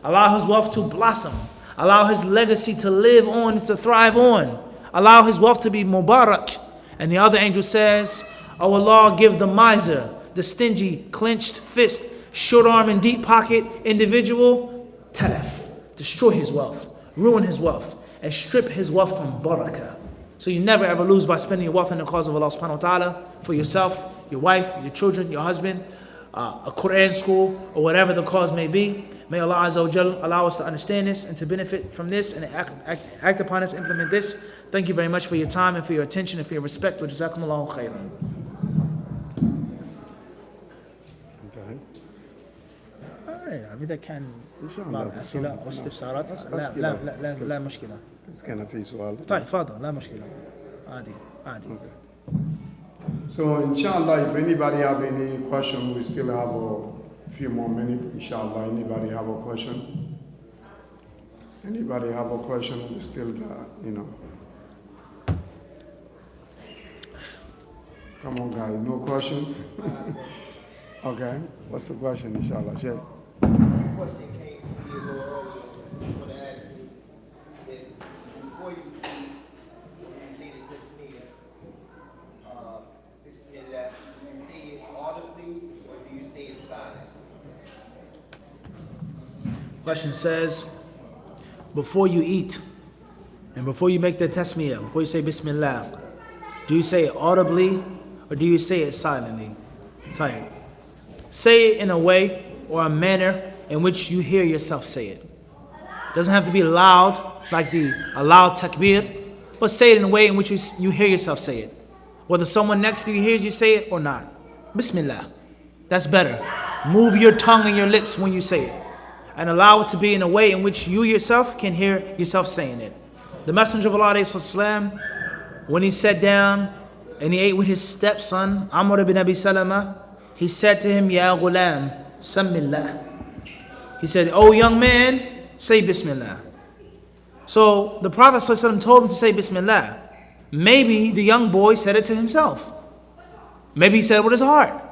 Allow his wealth to blossom. Allow his legacy to live on, to thrive on. Allow his wealth to be mubarak. And the other angel says, oh Allah, give the miser, the stingy, clenched fist, short arm and deep pocket individual, talaf. Destroy his wealth, ruin his wealth, and strip his wealth from barakah. So you never ever lose by spending your wealth in the cause of Allah subhanahu wa ta'ala for yourself, your wife, your children, your husband, a Quran school, or whatever the cause may be. May Allah Azza wa Jal allow us to understand this and to benefit from this and act upon this, implement this. Thank you very much for your time and for your attention and for your respect. Wa jazakumullahu khairan. إذا كان بعض الأسئلة أو استفسارات لا مشكلة. كان في سؤال. طيب تفضل لا مشكلة. عادي. So inshallah, if anybody have any question, we still have a few more minutes. Inshallah, anybody have a question? Anybody have a question? We still got, Come on, guys, no question? Okay, what's the question, inshallah? Shay? This question came to me a little earlier. Someone asked me if before you eat, you say the tasmiyah, bismillah, do you say it audibly or do you say it silent? Question says, before you eat and before you make the tasmiyah, before you say bismillah, Do you say it audibly or do you say it silently? Tayyib. Say it in a way or a manner in which you hear yourself say it. Doesn't have to be loud, like a loud takbir, but say it in a way in which you hear yourself say it. Whether someone next to you hears you say it or not. Bismillah. That's better. Move your tongue and your lips when you say it. And allow it to be in a way in which you yourself can hear yourself saying it. The Messenger of Allah, when he sat down and he ate with his stepson, Amr ibn Abi Salama, he said to him, Ya ghulam, sammillah. He said, oh young man, say Bismillah. So the Prophet ﷺ told him to say Bismillah. Maybe the young boy said it to himself. Maybe he said it with his heart.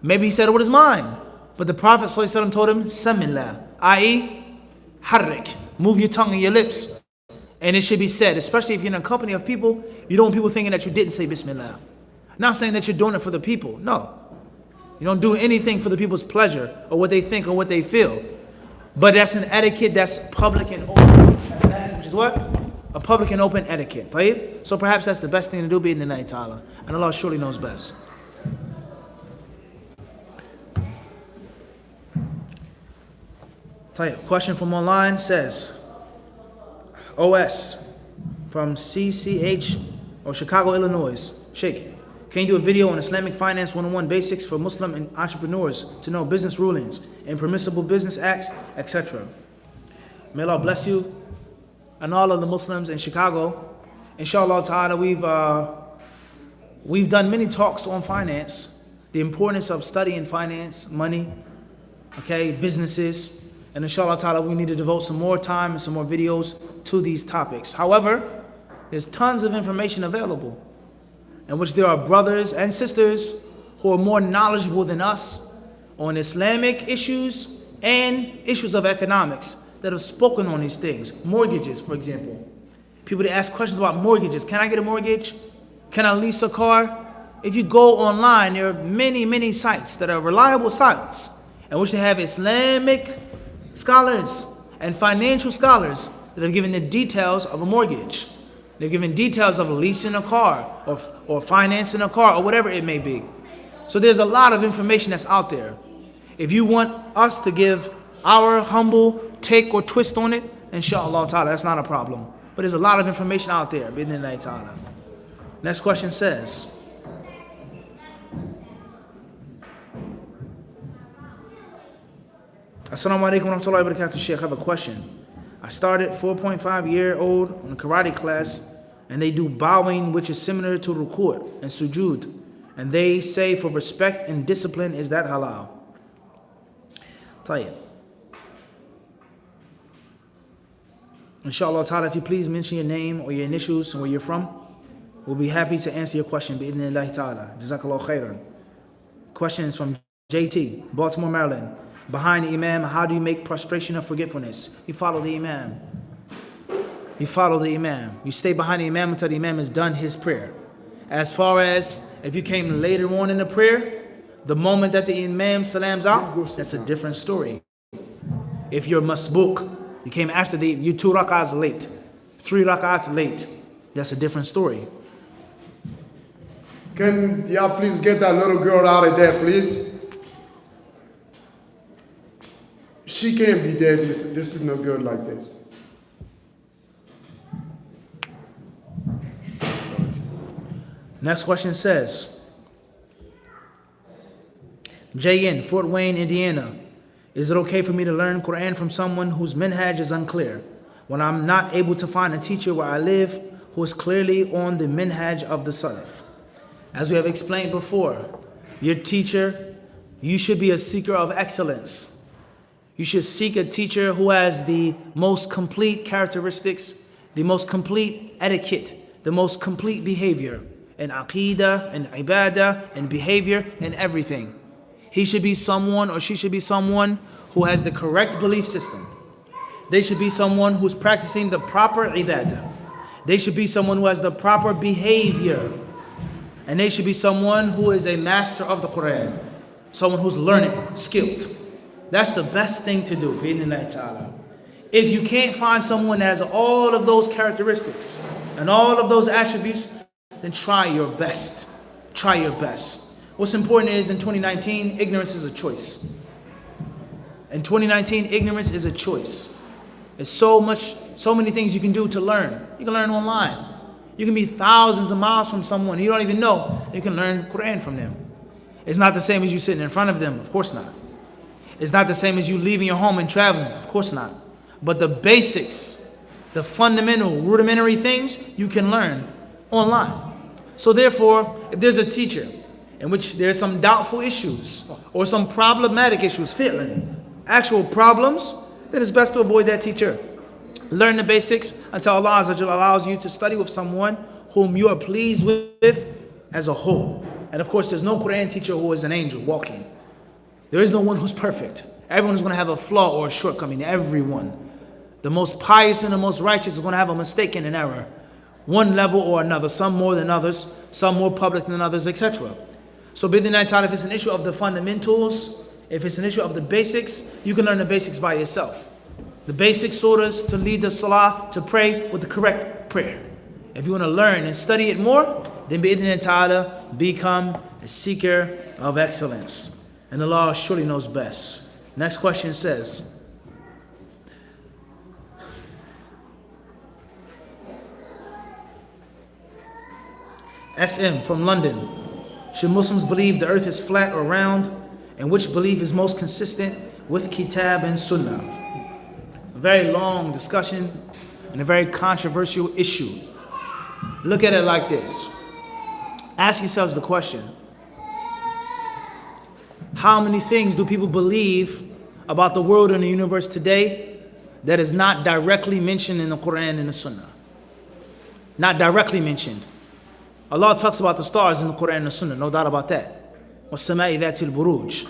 Maybe he said it with his mind. But the Prophet ﷺ told him, Sammillah, i.e., harrik, move your tongue and your lips. And it should be said, especially if you're in a company of people, you don't want people thinking that you didn't say Bismillah. Not saying that you're doing it for the people, no. You don't do anything for the people's pleasure or what they think or what they feel. But that's an etiquette that's public and open. Which is what? A public and open etiquette. Right? So perhaps that's the best thing to do, be in the night, ta'ala. And Allah surely knows best. Question from online says, OS from CCH or Chicago, Illinois. Sheikh, can you do a video on Islamic Finance 101 basics for Muslim and entrepreneurs to know business rulings and permissible business acts, etc.? May Allah bless you and all of the Muslims in Chicago. Inshallah ta'ala, we've done many talks on finance, the importance of studying finance, money, okay, businesses. And inshallah ta'ala, we need to devote some more time and some more videos to these topics. However, there's tons of information available in which there are brothers and sisters who are more knowledgeable than us on Islamic issues and issues of economics that have spoken on these things. Mortgages, for example. People that ask questions about mortgages. Can I get a mortgage? Can I lease a car? If you go online, there are many, many sites that are reliable sites in which they have Islamic scholars and financial scholars that have given the details of a mortgage. They're giving details of leasing a car or financing a car or whatever it may be. So there's a lot of information that's out there. If you want us to give our humble take or twist on it, inshallah ta'ala, that's not a problem. But there's a lot of information out there. Bidnillahi ta'ala. Next question says, Assalamu alaikum wa rahmatullahi wa barakatuh, Sheikh. I have a question. I started 4.5-year-old on a karate class, and they do bowing, which is similar to ruku' and sujood. And they say for respect and discipline, is that halal? Tayyib. Inshallah ta'ala, if you please mention your name or your initials and where you're from, we'll be happy to answer your question. Bi'idhnillahi ta'ala. Jazakallahu khairan. Question is from JT, Baltimore, Maryland. Behind the Imam, how do you make prostration of forgetfulness? You follow the Imam. You follow the Imam. You stay behind the Imam until the Imam has done his prayer. As far as if you came later on in the prayer, the moment that the Imam salams out, that's a different story. If you're masbuk, you came after you 2 rak'ahs late, 3 rak'ahs late, that's a different story. Can y'all please get that little girl out of there, please? She can't be there. This is no good like this. Next question says, JN, Fort Wayne, Indiana. Is it okay for me to learn Quran from someone whose minhaj is unclear when I'm not able to find a teacher where I live who is clearly on the minhaj of the Salaf? As we have explained before, your teacher, you should be a seeker of excellence. You should seek a teacher who has the most complete characteristics, the most complete etiquette, the most complete behavior, and aqeedah, and ibadah, and behavior, and everything. He should be someone, or she should be someone who has the correct belief system. They should be someone who's practicing the proper ibadah. They should be someone who has the proper behavior. And they should be someone who is a master of the Quran. Someone who's learning, skilled. That's the best thing to do, bi'idhnillahi ta'ala. If you can't find someone that has all of those characteristics and all of those attributes, then try your best. Try your best. What's important is in 2019, ignorance is a choice. In 2019, ignorance is a choice. There's so many things you can do to learn. You can learn online. You can be thousands of miles from someone you don't even know. You can learn Quran from them. It's not the same as you sitting in front of them. Of course not. It's not the same as you leaving your home and traveling. Of course not. But the basics, the fundamental, rudimentary things, you can learn online. So therefore, if there's a teacher in which there's some doubtful issues or some problematic issues, feeling actual problems, then it's best to avoid that teacher. Learn the basics until Allah Azza wa Jalla allows you to study with someone whom you are pleased with as a whole. And of course, there's no Quran teacher who is an angel walking. There is no one who's perfect. Everyone is going to have a flaw or a shortcoming. Everyone. The most pious and the most righteous is going to have a mistake and an error. One level or another. Some more than others. Some more public than others, etc. So, bid'nillahi ta'ala, if it's an issue of the fundamentals, if it's an issue of the basics, you can learn the basics by yourself. The basic surahs to lead the salah, to pray with the correct prayer. If you want to learn and study it more, then bid'nillahi ta'ala, become a seeker of excellence. And Allah surely knows best. Next question says, SM from London. Should Muslims believe the earth is flat or round? And which belief is most consistent with Kitab and Sunnah? A very long discussion and a very controversial issue. Look at it like this. Ask yourselves the question. How many things do people believe about the world and the universe today that is not directly mentioned in the Quran and the Sunnah? Not directly mentioned. Allah talks about the stars in the Quran and the Sunnah, no doubt about that. وَالسَّمَاءِ ذَاتِ الْبُرُوجِ.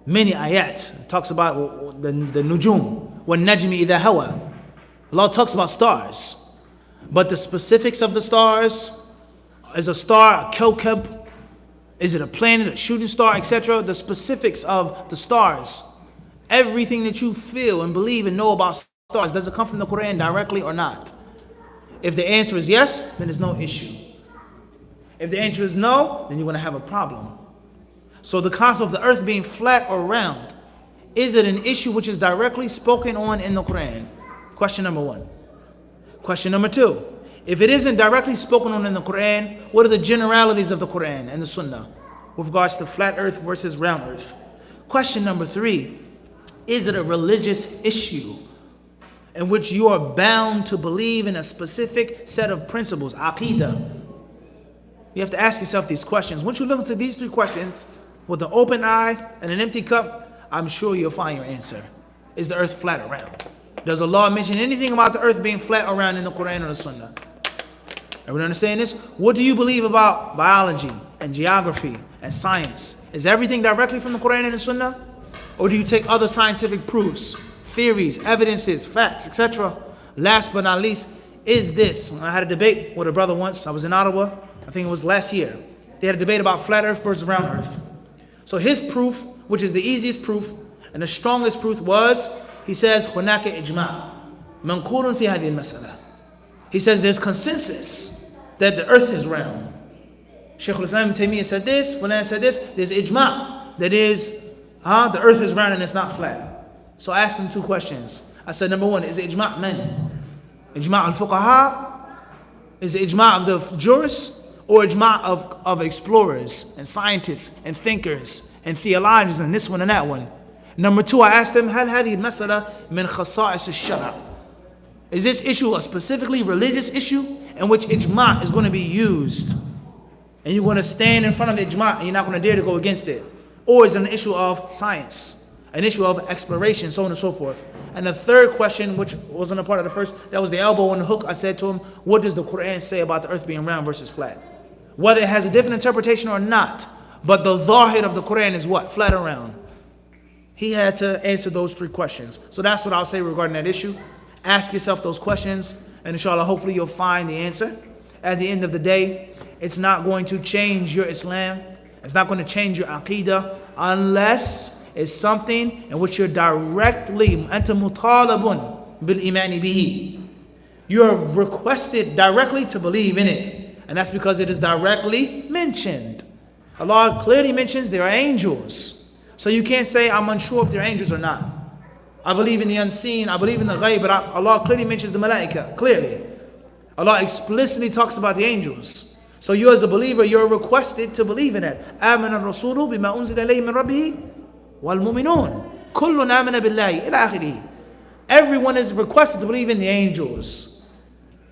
Many ayat talks about the nujum, وَالنَّجْمِ إِذَا هَوَى. Allah talks about stars. But the specifics of the stars, is a star a kawkab? Is it a planet, a shooting star, etc.? The specifics of the stars, everything that you feel and believe and know about stars, does it come from the Quran directly or not? If the answer is yes, then there's no issue. If the answer is no, then you're going to have a problem. So the concept of the earth being flat or round, is it an issue which is directly spoken on in the Quran? Question number one. Question number two. If it isn't directly spoken on in the Quran, what are the generalities of the Quran and the Sunnah with regards to flat earth versus round earth? Question number three. Is it a religious issue in which you are bound to believe in a specific set of principles, aqidah? You have to ask yourself these questions. Once you look into these three questions with an open eye and an empty cup, I'm sure you'll find your answer. Is the earth flat or round? Does Allah mention anything about the earth being flat or round in the Quran or the Sunnah? Everyone understand this? What do you believe about biology and geography and science? Is everything directly from the Quran and the Sunnah? Or do you take other scientific proofs, theories, evidences, facts, etc.? Last but not least, is this? I had a debate with a brother once. I was in Ottawa. I think it was last year. They had a debate about flat earth versus round earth. So his proof, which is the easiest proof and the strongest proof, was, he says, هناك إجماع منقول في هذه المسألة. He says there's consensus that the earth is round. Shaykh al-Islam Ibn Taymiyyah said this, Fulan said this. There's ijma', that is, the earth is round and it's not flat. So I asked him two questions. I said, number one, is it ijma' man? Ijma' al-fuqaha? Is it ijma' of the jurists? Or ijma' of explorers and scientists and thinkers and theologians and this one and that one? Number two, I asked him, هل هذه المسألة من خصائص الشرع? Is this issue a specifically religious issue in which ijma' is going to be used? And you're going to stand in front of ijma' and you're not going to dare to go against it? Or is it an issue of science, an issue of exploration, so on and so forth? And the third question, which wasn't a part of the first, that was the elbow on the hook, I said to him, what does the Quran say about the earth being round versus flat? Whether it has a different interpretation or not, but the zahir of the Quran is what? Flat or round? He had to answer those three questions. So that's what I'll say regarding that issue. Ask yourself those questions, and inshallah, hopefully you'll find the answer. At the end of the day, it's not going to change your Islam. It's not going to change your Aqidah unless it's something in which you're directly أنت مطالب بالإيمان به. You're requested directly to believe in it. And that's because it is directly mentioned. Allah clearly mentions there are angels. So you can't say, I'm unsure if they're angels or not. I believe in the unseen, I believe in the ghaib, but Allah clearly mentions the malaika, clearly. Allah explicitly talks about the angels. So you as a believer, you're requested to believe in it. آمن الرسول بما أنزل إليه من ربه والمؤمنون كل آمن بالله إلى آخره. Everyone is requested to believe in the angels.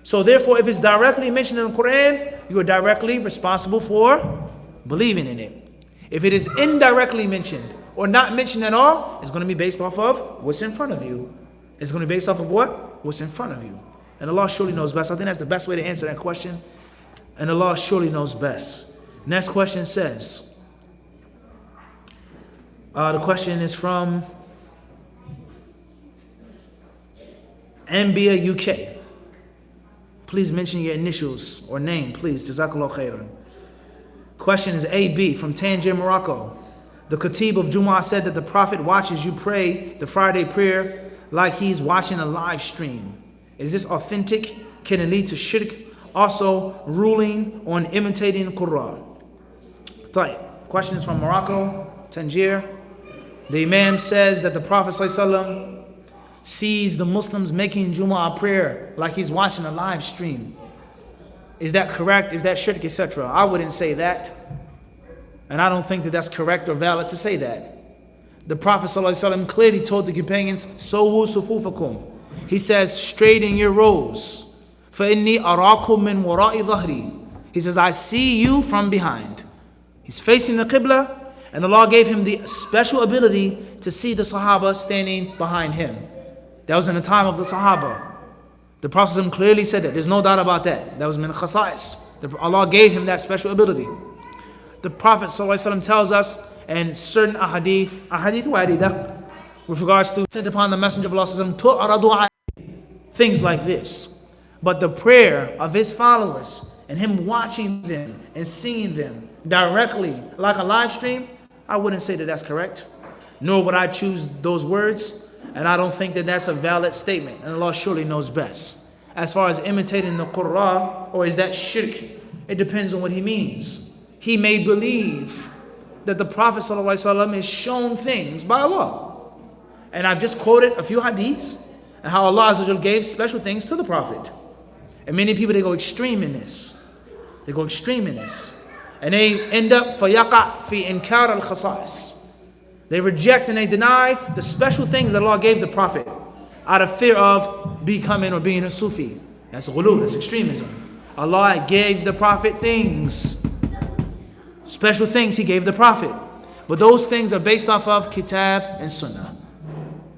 So therefore, if it's directly mentioned in the Quran, you are directly responsible for believing in it. If it is indirectly mentioned or not mentioned at all, it's going to be based off of what's in front of you. It's going to be based off of what? What's in front of you. And Allah surely knows best. I think that's the best way to answer that question. And Allah surely knows best. Next question says, the question is from Ambia UK. Please mention your initials or name, please. Jazakallah khairan. Question is AB from Tangier, Morocco. The Khatib of Jumu'ah said that the Prophet watches you pray the Friday prayer like he's watching a live stream. Is this authentic? Can it lead to shirk? Also, ruling on imitating Qur'an. Question is from Morocco, Tangier. The Imam says that the Prophet ﷺ sees the Muslims making Jumu'ah prayer like he's watching a live stream. Is that correct? Is that shirk, etc.? I wouldn't say that. And I don't think that that's correct or valid to say that. The Prophet ﷺ clearly told the companions, Sawu sufufakum. He says, straighten your rows. فَإِنِّي أَرَاكُم مِّن وَرَاءِ ظَهْرِي. He says, I see you from behind. He's facing the Qibla, and Allah gave him the special ability to see the Sahaba standing behind him. That was in the time of the Sahaba. The Prophet clearly said that. There's no doubt about that. That was min khasa'is. Allah gave him that special ability. The Prophet ﷺ tells us, and certain ahadith waridah, with regards to sent upon the Messenger of Allah ﷺ, things like this. But the prayer of his followers and him watching them and seeing them directly like a live stream, I wouldn't say that that's correct. Nor would I choose those words. And I don't think that that's a valid statement. And Allah surely knows best. As far as imitating the Qur'an, or is that shirk? It depends on what he means. He may believe that the Prophet ﷺ is shown things by Allah. And I've just quoted a few hadiths and how Allah Azza wa Jal gave special things to the Prophet. And many people, they go extreme in this. They go extreme in this. And they end up فَيَقَعْ فِي إِنْكَارَ الْخَصَائِصِ. They reject and they deny the special things that Allah gave the Prophet out of fear of becoming or being a Sufi. That's ghulu, that's extremism. Allah gave the Prophet things. Special things He gave the Prophet. But those things are based off of Kitab and Sunnah.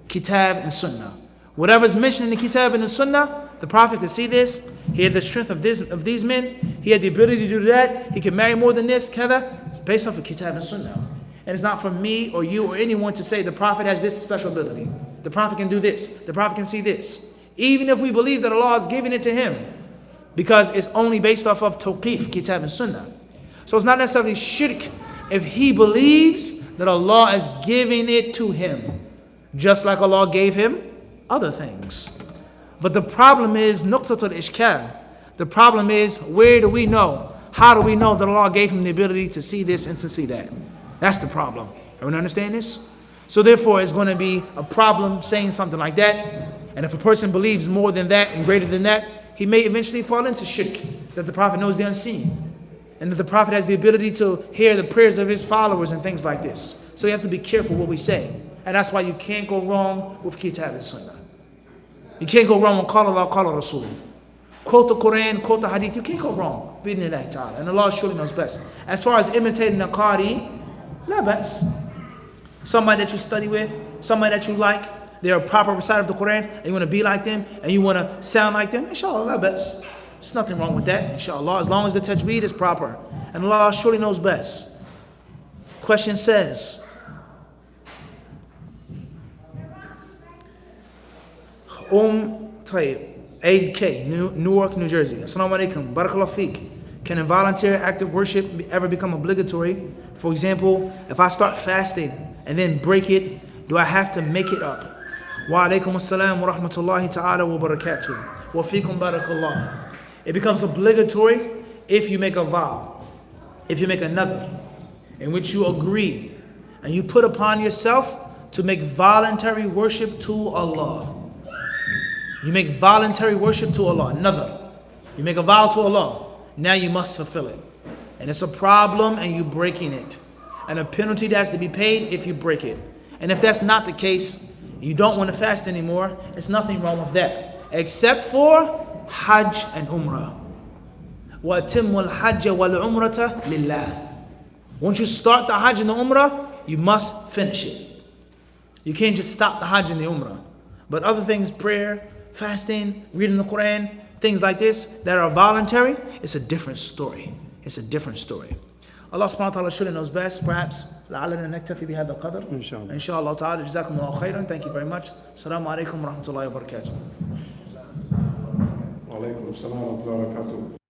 Kitab and Sunnah. Whatever's mentioned in the Kitab and the Sunnah, the Prophet could see this. He had the strength of these men. He had the ability to do that. He could marry more than this, kada. It's based off of Kitab and Sunnah. And it's not for me or you or anyone to say the Prophet has this special ability. The Prophet can do this. The Prophet can see this. Even if we believe that Allah is giving it to him. Because it's only based off of Tawqif, Kitab and Sunnah. So it's not necessarily shirk if he believes that Allah is giving it to him. Just like Allah gave him other things. But the problem is nuqtatul ishkal. The problem is, where do we know? How do we know that Allah gave him the ability to see this and to see that? That's the problem. Everyone understand this? So therefore, it's going to be a problem saying something like that. And if a person believes more than that and greater than that, he may eventually fall into shirk. That the Prophet knows the unseen. And that the Prophet has the ability to hear the prayers of his followers and things like this. So you have to be careful what we say. And that's why you can't go wrong with Kitab and Sunnah. You can't go wrong with Qala Allah, Qala Rasul. Quote the Quran, quote the Hadith. You can't go wrong. Bi-idhnillahi ta'ala. And Allah surely knows best. As far as imitating the Qari, la ba's. Somebody that you study with, somebody that you like, they're a proper reciter of the Quran, and you want to be like them, and you want to sound like them, inshallah, la ba's. There's nothing wrong with that, inshallah, as long as the tajweed is proper. And Allah surely knows best. Question says, Tayyib, 8K, Newark, New Jersey. Assalamu alaikum, barakallahu feek. Can involuntary act of worship ever become obligatory? For example, if I start fasting and then break it, do I have to make it up? Wa alaikum assalam wa rahmatullahi ta'ala wa barakatuh. Wa feekum barakallah. It becomes obligatory if you make a vow, if you make another, in which you agree, and you put upon yourself to make voluntary worship to Allah. You make voluntary worship to Allah. Another. You make a vow to Allah. Now you must fulfill it. And it's a problem and you're breaking it. And a penalty that has to be paid if you break it. And if that's not the case, you don't want to fast anymore, there's nothing wrong with that. Except for Hajj and Umrah. وَأَتِمُّ الْحَجَّ وَالْعُمْرَةَ لِلَّهِ. Once you start the Hajj and the Umrah, you must finish it. You can't just stop the Hajj and the Umrah. But other things, prayer, fasting, reading the Quran, things like this that are voluntary, it's a different story. It's a different story. Allah subhanahu wa ta'ala surely knows best. Perhaps لعلنا نكتفي بهذا القدر. إن شاء الله تعالى. جزاكم الله خيرا. Thank you very much. السلام عليكم ورحمة الله وبركاته. وعليكم السلام ورحمة الله وبركاته.